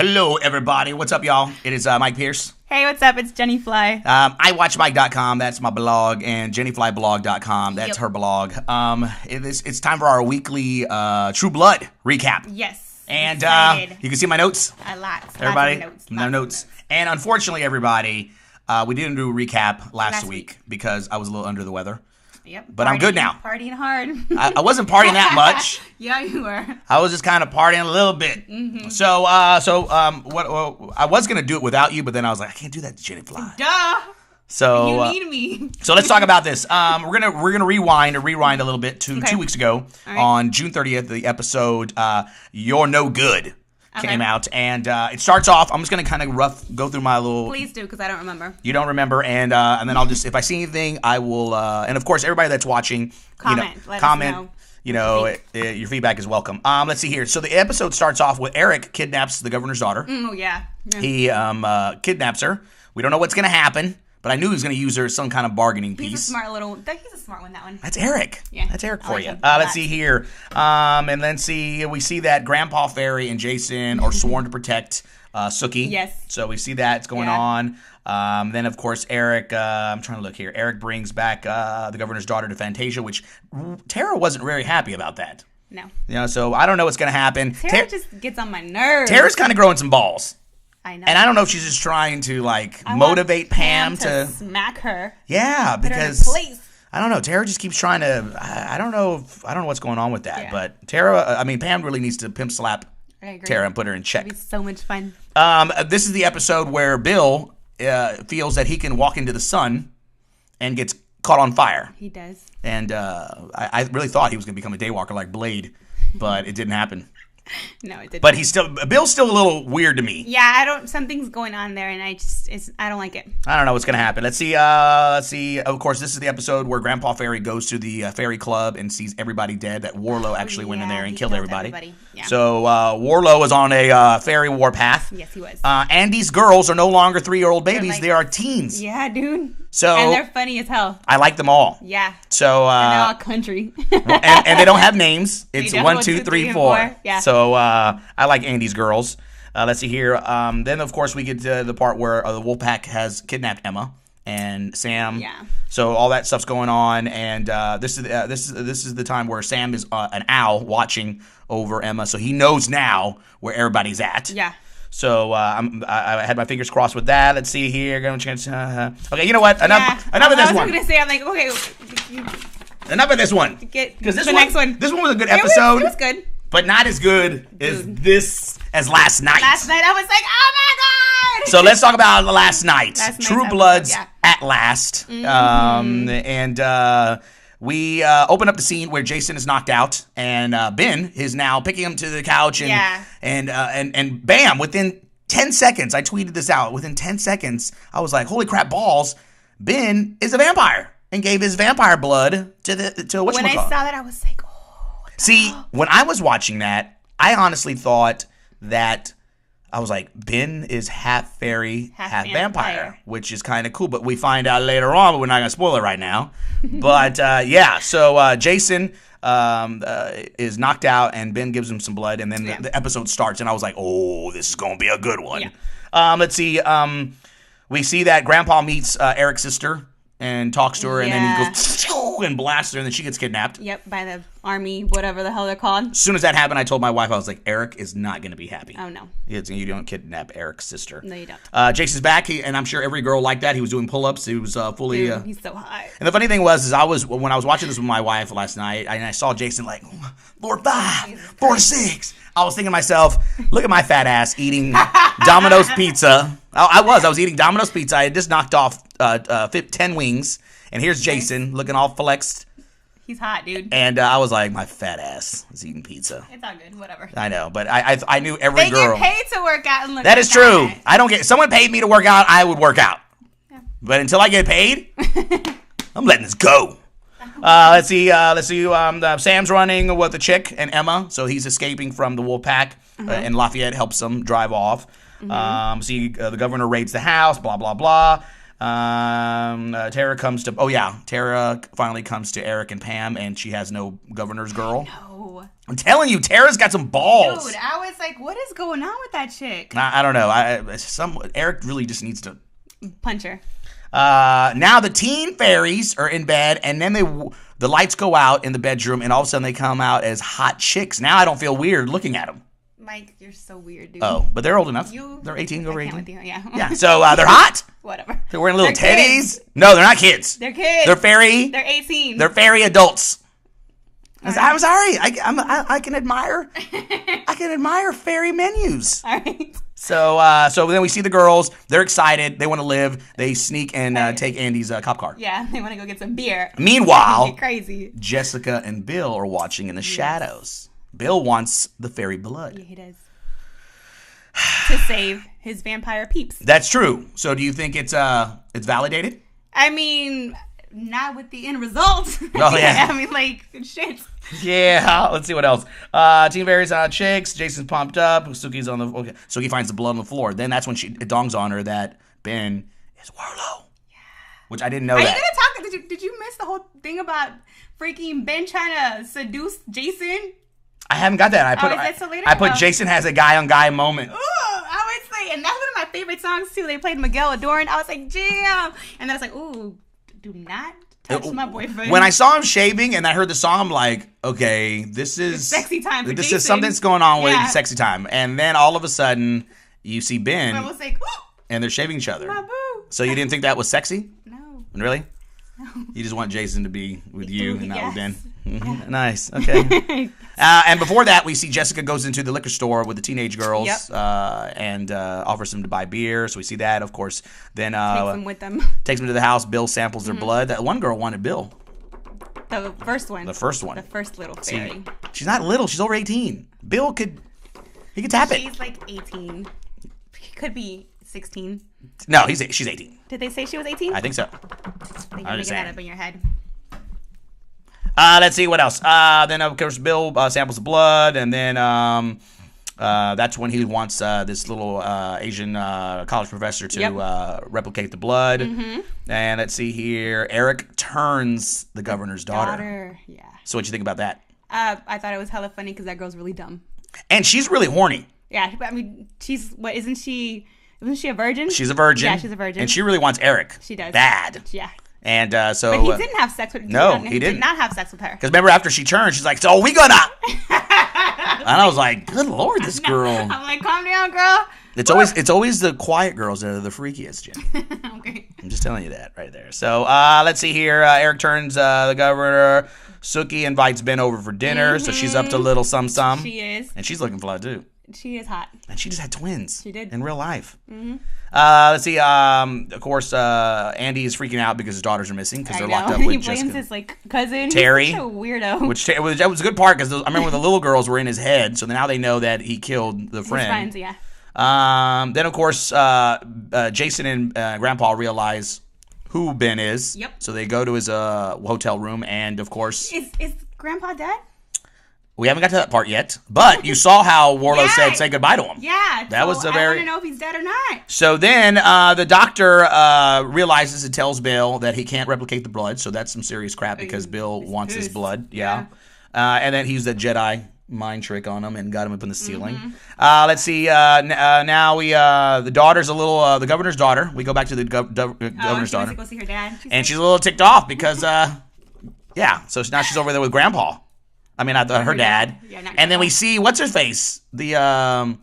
Hello, everybody. What's up, y'all? It is Mike Pierce. Hey, what's up? It's Jenny Fly. iWatchMike.com. That's my blog, and JennyFlyBlog.com. That's her blog. It's time for our weekly True Blood recap. Yes. And you can see my notes. Everybody, lots of notes. And unfortunately, everybody, we didn't do a recap last week because I was a little under the weather. Yep. But I'm good now. Partying hard. I wasn't partying that much. Yeah, you were. I was just kind of partying a little bit. Mm-hmm. So I was gonna do it without you, but then I was like, I can't do that to Jenny Fly. Duh. So you need me. So let's talk about this. We're gonna rewind a little bit to 2 weeks ago on June 30th. The episode "You're No Good" came out, and it starts off. I'm just gonna kind of go through my little. Please do, because I don't remember. You don't remember, and then I'll just, if I see anything, I will. And of course, everybody that's watching, comment. Let us know. Your feedback is welcome. Let's see here. So the episode starts off with Eric kidnaps the governor's daughter. Oh yeah. He kidnaps her. We don't know what's gonna happen. But I knew he was going to use her as some kind of bargaining piece. He's a smart one, that one. That's Eric. Yeah. That's Eric for like you. him. Let's see here. And then we see that Grandpa Fairy and Jason are sworn to protect Sookie. Yes. So we see that's going on. Then, of course, Eric, I'm trying to look here. Eric brings back the governor's daughter to Fantasia, which Tara wasn't very happy about that. No. So I don't know what's going to happen. Tara just gets on my nerves. Tara's kind of growing some balls. I know. And I don't know if she's just trying to motivate Pam to smack her. Yeah, put because her in place. I don't know. Tara just keeps trying to. I don't know what's going on with that. Yeah. But Pam really needs to pimp slap Tara and put her in check. It'd be so much fun. This is the episode where Bill feels that he can walk into the sun and gets caught on fire. He does. And I really thought he was going to become a daywalker like Blade, but it didn't happen. No, it didn't. But Bill's still a little weird to me. Yeah, something's going on there, and I don't like it. I don't know what's gonna happen. Let's see. Of course, this is the episode where Grandpa Fairy goes to the fairy club and sees everybody dead. That Warlow actually went in there and killed everybody. Yeah. So Warlow was on a fairy warpath. Yes, he was. And these girls are no longer 3-year-old babies; they are teens. Yeah, dude. So and they're funny as hell. I like them all. Yeah. So and they're all country. and they don't have names. It's 1, 2, 3, 4. Yeah. So I like Andy's girls. Let's see here. Then of course we get to the part where the Wolfpack has kidnapped Emma and Sam. Yeah. So all that stuff's going on, and this is the time where Sam is an owl watching over Emma, so he knows now where everybody's at. Yeah. So I had my fingers crossed with that. Let's see here. Okay, you know what? Enough of this one. I was going to say, I'm like, okay. Enough of this one. Because next one. This one was a good episode. It was good. But not as good as last night. Last night I was like, oh my God. So let's talk about last night. True Bloods at last. Mm-hmm. We open up the scene where Jason is knocked out, and Ben is now picking him to the couch, and bam! Within 10 seconds, I tweeted this out. Within 10 seconds, I was like, "Holy crap, balls!" Ben is a vampire and gave his vampire blood to whatchamacallit. When I saw that, I was like, "Oh." See, when I was watching that, I honestly thought that. I was like, Ben is half fairy, half vampire, which is kind of cool. But we find out later on, but we're not going to spoil it right now. But, so Jason is knocked out, and Ben gives him some blood, and then the episode starts, and I was like, oh, this is going to be a good one. Yeah. Let's see. We see that Grandpa meets Eric's sister and talks to her, and then he goes and blasts her, and then she gets kidnapped. Yep, by the army, whatever the hell they're called. As soon as that happened, I told my wife, I was like, Eric is not going to be happy. Oh, no. You don't kidnap Eric's sister. No, you don't. Jason's back, and I'm sure every girl liked that. He was doing pull-ups. He was fully... Dude, he's so hot. And the funny thing was, when I was watching this with my wife last night, and I saw Jason like, 4-5, 4-6. I was thinking to myself, look at my fat ass eating Domino's pizza. I was eating Domino's pizza. I had just knocked off 10 wings. And here's Jason looking all flexed. He's hot, dude. And I was like, my fat ass is eating pizza. It's all good, whatever. I know, but I knew every girl. They get paid to work out and look. That is true. I don't get. Someone paid me to work out, I would work out. Yeah. But until I get paid, I'm letting this go. Let's see. Sam's running with the chick and Emma, so he's escaping from the Wolfpack, and Lafayette helps him drive off. The governor raids the house. Blah blah blah. Tara comes to. Oh yeah, Tara finally comes to Eric and Pam, and she has no governor's girl. No. I'm telling you, Tara's got some balls. Dude, I was like, what is going on with that chick? I don't know. Eric really just needs to punch her. Now the teen fairies are in bed, and then the lights go out in the bedroom, and all of a sudden they come out as hot chicks. Now I don't feel weird looking at them. Mike, you're so weird, dude. Oh, but they're old enough. They're 18, over 18. Yeah. Yeah, so they're hot. Whatever. They're wearing little They're teddies. kids. No, they're not kids. They're kids. They're fairy. They're 18. They're fairy adults. Right. I'm sorry. I can admire. I can admire fairy menus. All right. So then we see the girls. They're excited. They want to live. They sneak and take Andy's cop car. Yeah, they want to go get some beer. Meanwhile, Get crazy. Jessica and Bill are watching in the shadows. Bill wants the fairy blood. Yeah, he does. To save his vampire peeps. That's true. So do you think it's validated? I mean, not with the end result. Oh yeah. I mean, like, shit. Yeah. Let's see what else. Team Fairies on chicks. Jason's pumped up. Suki's on the. Okay. Suki finds the blood on the floor. Then that's when it dawns on her that Ben is Warlow. Yeah. Which I didn't know. Are that. you gonna talk? Did you miss the whole thing about freaking Ben trying to seduce Jason? I haven't got that. Is that so later? I put Jason has a guy on guy moment. Ooh, I was like, and that's one of my favorite songs too. They played Miguel Adorn. I was like, damn. And then I was like, ooh, do not touch my boyfriend. When I saw him shaving and I heard the song, I'm like, okay, this is it's sexy time for this Jason. is something's going on with sexy time. And then all of a sudden, you see Ben. I was like, ooh, and they're shaving each other. my boo. So you didn't think that was sexy? No. Really? No. You just want Jason to be with you and not with Ben. Yeah. Nice. Okay. And before that, we see Jessica goes into the liquor store with the teenage girls and offers them to buy beer. So we see that, of course. Then Takes them with them. Takes them to the house. Bill samples their blood. That one girl wanted Bill. The first one. The first one. The first little fairy. She's not little. She's over 18. Bill could tap it. She's like 18. She could be 16. No, she's 18. Did they say she was 18? I think so. I think you're making that up in your head. Let's see what else. Then of course Bill samples the blood, and then that's when he wants this little Asian college professor to replicate the blood. Mm-hmm. And let's see here. Eric turns the governor's daughter. Yeah. So what you think about that? I thought it was hella funny because that girl's really dumb. And she's really horny. Yeah, I mean, isn't she a virgin? She's a virgin. Yeah, she's a virgin. And she really wants Eric. She does. Bad. Yeah. And so. But he didn't have sex with her. No, he didn't. Did not have sex with her. Because remember, after she turned, she's like, so we gonna. And I was like, good Lord, this girl. I'm like, calm down, girl. It's always the quiet girls that are the freakiest, Jen. Okay. I'm just telling you that right there. So let's see here. Eric turns the governor. Suki invites Ben over for dinner, so she's up to little some. She is. And she's looking fly too. She is hot. And she just had twins. She did. In real life. Mm-hmm. Let's see. Of course, Andy is freaking out because his daughters are missing because they're locked up with he Jessica. blames his cousin. Terry. He's such a weirdo. That was a good part because I remember the little girls were in his head, so now they know that he killed the friend. His friends, yeah. Then of course, Jason and Grandpa realize who Ben is. Yep. So they go to his hotel room, and of course, is Grandpa dead? We haven't got to that part yet, but you saw how Warlow said say goodbye to him. Yeah. That was a very... I want to know if he's dead or not. So then the doctor realizes and tells Bill that he can't replicate the blood, so that's some serious crap because Bill wants his blood. Yeah. And then he used that Jedi mind trick on him and got him up in the ceiling. Mm-hmm. Let's see. Now the daughter's a little... the governor's daughter. We go back to the governor's daughter. She wants to go see her dad. She's a little ticked off because... yeah, so now she's over there with Grandpa. I mean, her dad. Yeah, and then we see, what's her face? The,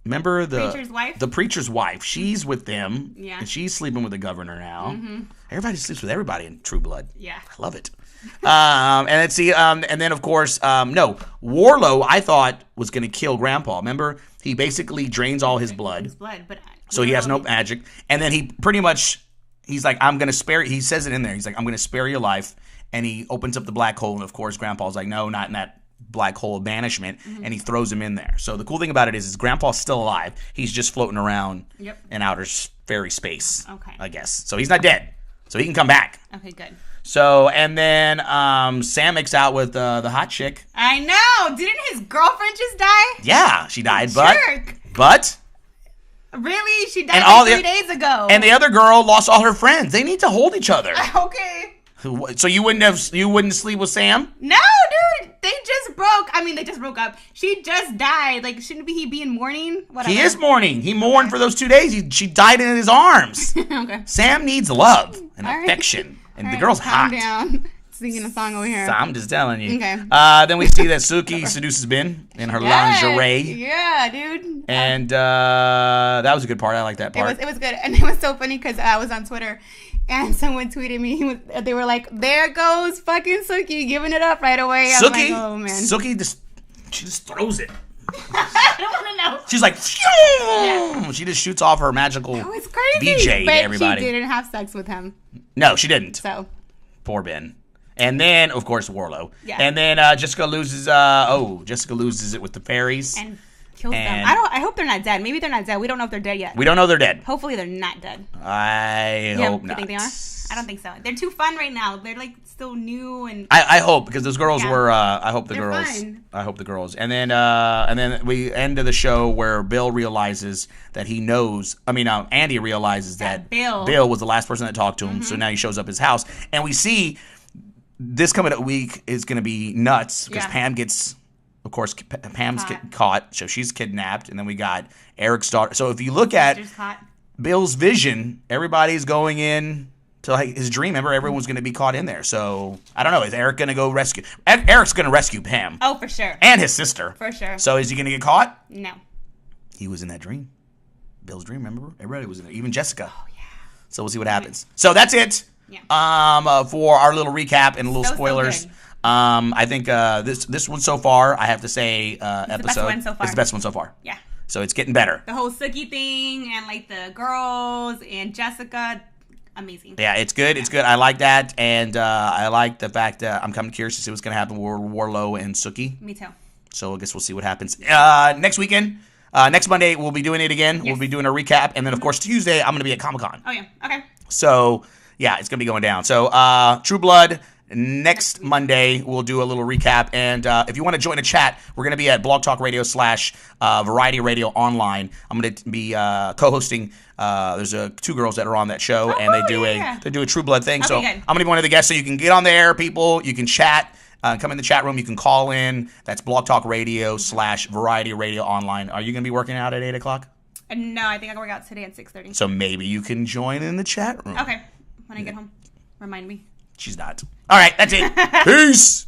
remember the... Preacher's wife? The preacher's wife. She's with them. Yeah. And she's sleeping with the governor now. Mm-hmm. Everybody sleeps with everybody in True Blood. Yeah. I love it. And let's see, and then, of course, Warlow, I thought, was going to kill Grandpa. Remember? He basically drains all his blood. So he has no magic. And then he pretty much, he's like, I'm going to spare... He says it in there. He's like, I'm going to spare your life. And he opens up the black hole, and of course, Grandpa's like, no, not in that black hole of banishment, and he throws him in there. So the cool thing about it is Grandpa's still alive. He's just floating around in outer fairy space, I guess. So he's not dead. So he can come back. Okay, good. So, and then Sam makes out with the hot chick. I know. Didn't his girlfriend just die? Yeah, she died, Jerk. but Really? She died And like 3 days ago. And the other girl lost all her friends. They need to hold each other. Okay. So you wouldn't sleep with Sam? No, dude. They just broke up. She just died. Like, shouldn't he be in mourning? Whatever. He is mourning. He mourned for those 2 days. She died in his arms. Okay. Sam needs love and affection. And the girl's calm hot. down. Singing a song over here. So I'm just telling you. Okay. Then we see that Suki seduces Ben in her lingerie. Yeah, dude. And that was a good part. I like that part. It was good. And it was so funny because I was on Twitter and someone tweeted me. They were like, there goes fucking Suki giving it up right away. I'm like, oh, man. Suki just throws it. I don't want to know. She's like, yeah. She just shoots off her magical BJ but to everybody. She didn't have sex with him. No, she didn't. So. Poor Ben. And then, of course, Warlow. Yeah. And then Jessica loses. Jessica loses it with the fairies and kills them. I hope they're not dead. Maybe they're not dead. We don't know if they're dead yet. We don't know they're dead. Hopefully, they're not dead. I hope not. You think they are? I don't think so. They're too fun right now. They're like still new and. I hope because those girls were. I hope the they're girls. Fun. I hope the girls. And then we end of the show where Bill realizes that he knows. Andy realizes that Bill was the last person that talked to him. Mm-hmm. So now he shows up at his house, and we see. This coming up week is going to be nuts because Pam gets, of course, Pam's caught, so she's kidnapped, and then we got Eric's daughter. So if you look at Bill's vision, everybody's going in to his dream. Remember, everyone's going to be caught in there. So I don't know. Is Eric going to go rescue? Eric's going to rescue Pam. Oh, for sure. And his sister. For sure. So is he going to get caught? No. He was in that dream. Bill's dream. Remember, everybody was in there, even Jessica. Oh yeah. So we'll see what happens. So that's it. Yeah. For our little recap and little spoilers. So I think this one so far, I have to say, episode the best one so far. It's the best one so far. Yeah. So it's getting better. The whole Suki thing and like the girls and Jessica, amazing. Yeah, it's good. It's good. I like that, and I like the fact that I'm kind of curious to see what's going to happen with Warlow and Suki. Me too. So I guess we'll see what happens next weekend. Next Monday we'll be doing it again. Yes. We'll be doing a recap, and then of course Tuesday I'm going to be at Comic-Con. Oh yeah. Okay. So. Yeah, it's going to be going down. So, True Blood, next Monday, we'll do a little recap. And if you want to join a chat, we're going to be at Blog Talk Radio / Variety Radio Online. I'm going to be co-hosting. There's two girls that are on that show, and they do a True Blood thing. Okay, so good. I'm going to be one of the guests, so you can get on there, people. You can chat. Come in the chat room. You can call in. That's Blog Talk Radio / Variety Radio Online. Are you going to be working out at 8 o'clock? No, I think I can work out today at 6:30. So maybe you can join in the chat room. Okay. When I get home, remind me. She's not. All right, that's it. Peace.